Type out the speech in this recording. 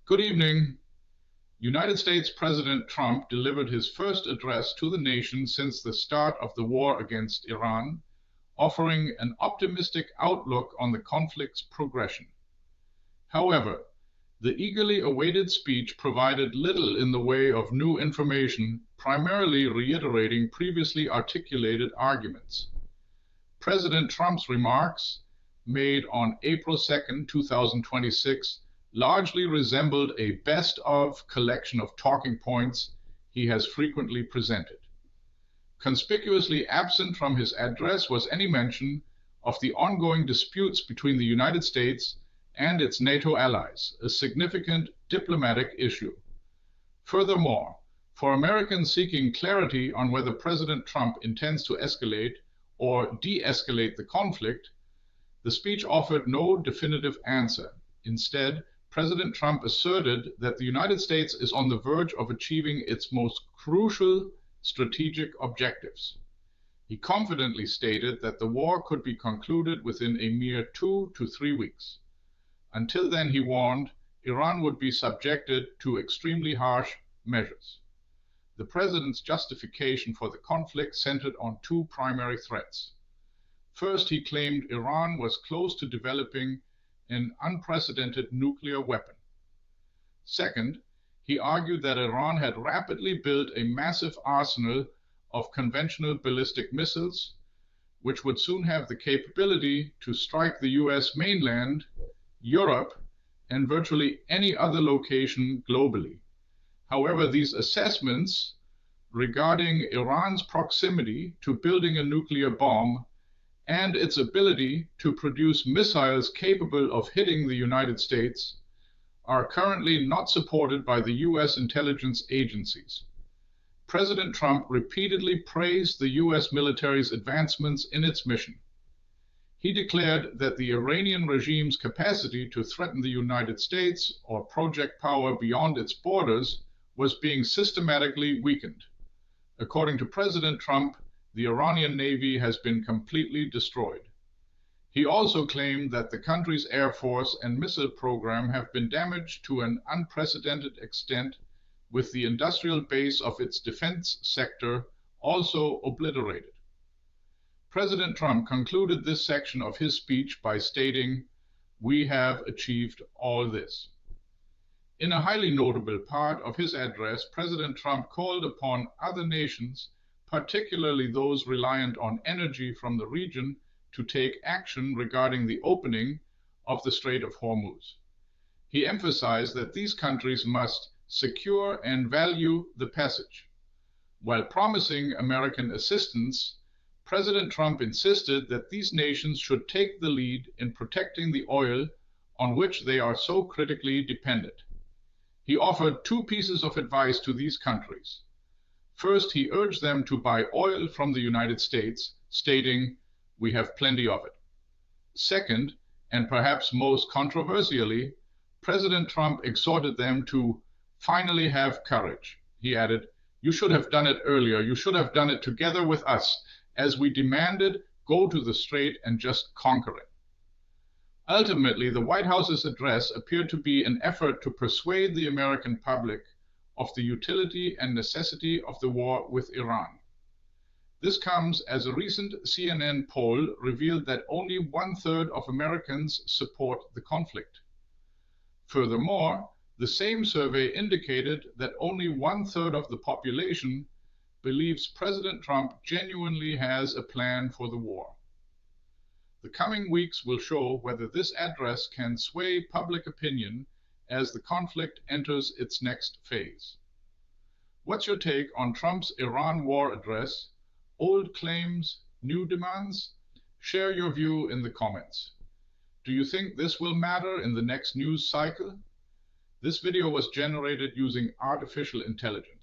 Good evening. United States President Trump delivered his first address to the nation since the start of the war against Iran, offering an optimistic outlook on the conflict's progression. However, the eagerly awaited speech provided little in the way of new information, primarily reiterating previously articulated arguments. President Trump's remarks, made on April 2, 2026, largely resembled a best-of collection of talking points he has frequently presented. Conspicuously absent from his address was any mention of the ongoing disputes between the United States and its NATO allies, a significant diplomatic issue. Furthermore, for Americans seeking clarity on whether President Trump intends to escalate or de-escalate the conflict, the speech offered no definitive answer. Instead, President Trump asserted that the United States is on the verge of achieving its most crucial strategic objectives. He confidently stated that the war could be concluded within a mere 2 to 3 weeks. Until then, he warned, Iran would be subjected to extremely harsh measures. The president's justification for the conflict centered on two primary threats. First, he claimed Iran was close to developing an unprecedented nuclear weapon. Second, he argued that Iran had rapidly built a massive arsenal of conventional ballistic missiles, which would soon have the capability to strike the US mainland, Europe, and virtually any other location globally. However, these assessments regarding Iran's proximity to building a nuclear bomb and its ability to produce missiles capable of hitting the United States are currently not supported by the US intelligence agencies. President Trump repeatedly praised the US military's advancements in its mission. He declared that the Iranian regime's capacity to threaten the United States or project power beyond its borders was being systematically weakened. According to President Trump, the Iranian Navy has been completely destroyed. He also claimed that the country's air force and missile program have been damaged to an unprecedented extent, with the industrial base of its defense sector also obliterated. President Trump concluded this section of his speech by stating, "We have achieved all this." In a highly notable part of his address, President Trump called upon other nations, particularly those reliant on energy from the region, to take action regarding the opening of the Strait of Hormuz. He emphasized that these countries must secure and value the passage. While promising American assistance, President Trump insisted that these nations should take the lead in protecting the oil on which they are so critically dependent. He offered two pieces of advice to these countries. First, he urged them to buy oil from the United States, stating, "We have plenty of it." Second, and perhaps most controversially, President Trump exhorted them to finally have courage. He added, "You should have done it earlier. You should have done it together with us. As we demanded, go to the strait and just conquer it." Ultimately, the White House's address appeared to be an effort to persuade the American public of the utility and necessity of the war with Iran. This comes as a recent CNN poll revealed that only 1/3 of Americans support the conflict. Furthermore, the same survey indicated that only 1/3 of the population believes President Trump genuinely has a plan for the war. The coming weeks will show whether this address can sway public opinion as the conflict enters its next phase. What's your take on Trump's Iran war address? Old claims, new demands? Share your view in the comments. Do you think this will matter in the next news cycle? This video was generated using artificial intelligence.